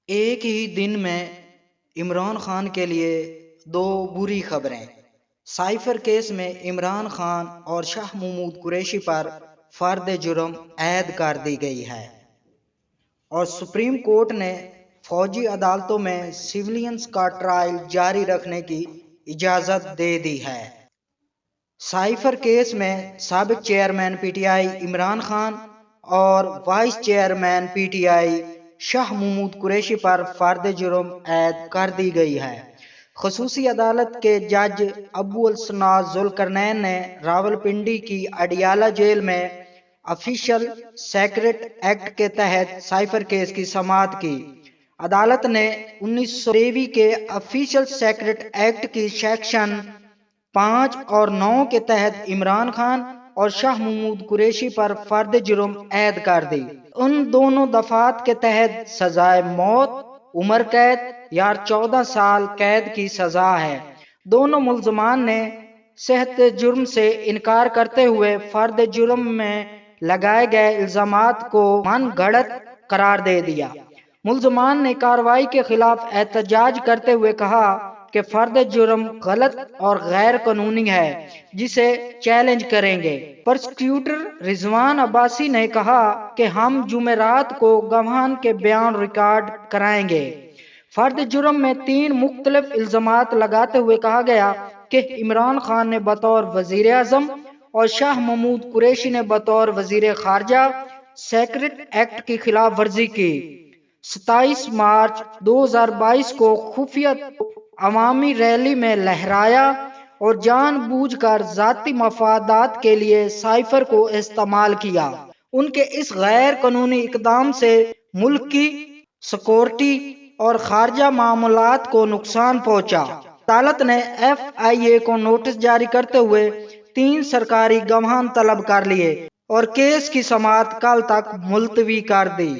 ایک ہی دن میں عمران خان کے لیے دو بری خبریں۔ سائفر کیس میں عمران خان اور شاہ محمود قریشی پر فرد جرم عائد کر دی گئی ہے اور سپریم کورٹ نے فوجی عدالتوں میں سویلینز کا ٹرائل جاری رکھنے کی اجازت دے دی ہے۔ سائفر کیس میں سابق chairman P T I Imran Khan اور vice chairman P T I Shah Mahmood Qureshi پر فرد جرم عائد کر دی گئی ہے۔ خصوصی عدالت کے جج ابو الاسناد ذوالقرنین نے راولپنڈی کی اڈیالہ جیل میں آفیشل سیکرٹ ایکٹ کے تحت سائفر کیس کی سماعت کی۔ عدالت نے 1993 کے آفیشل سیکرٹ ایکٹ کی سیکشن 5 اور 9 کے تحت عمران خان اور شاہ محمود قریشی پر فرد جرم عائد کر دی۔ ان دونوں دفعات کے تحت سزائے موت، عمر قید یا 14 سال قید کی سزا ہے۔ دونوں ملزمان نے صحت جرم سے انکار کرتے ہوئے فرد جرم میں لگائے گئے الزامات کو من گھڑت قرار دے دیا۔ ملزمان نے کارروائی کے خلاف احتجاج کرتے ہوئے کہا کہ فرد جرم غلط اور غیر قانونی ہے، جسے چیلنج کریں گے۔ پراسیکیوٹر رضوان عباسی نے کہا کہ ہم جمعرات کو گواہان کے بیان ریکارڈ کرائیں گے۔ فرد جرم میں 3 مختلف الزامات لگاتے ہوئے کہا گیا کہ عمران خان نے بطور وزیر اعظم اور شاہ محمود قریشی نے بطور وزیر خارجہ سیکرٹ ایکٹ کی خلاف ورزی کی۔ 27 مارچ 2022 کو خفیہ عوامی ریلی میں لہرایا اور جان بوجھ کر ذاتی مفادات کے لیے سائفر کو استعمال کیا۔ ان کے اس غیر قانونی اقدام سے ملک کی سیکورٹی اور خارجہ معاملات کو نقصان پہنچا۔ عدالت نے ایف آئی اے کو نوٹس جاری کرتے ہوئے 3 سرکاری گواہان طلب کر لیے اور کیس کی سماعت کل تک ملتوی کر دی۔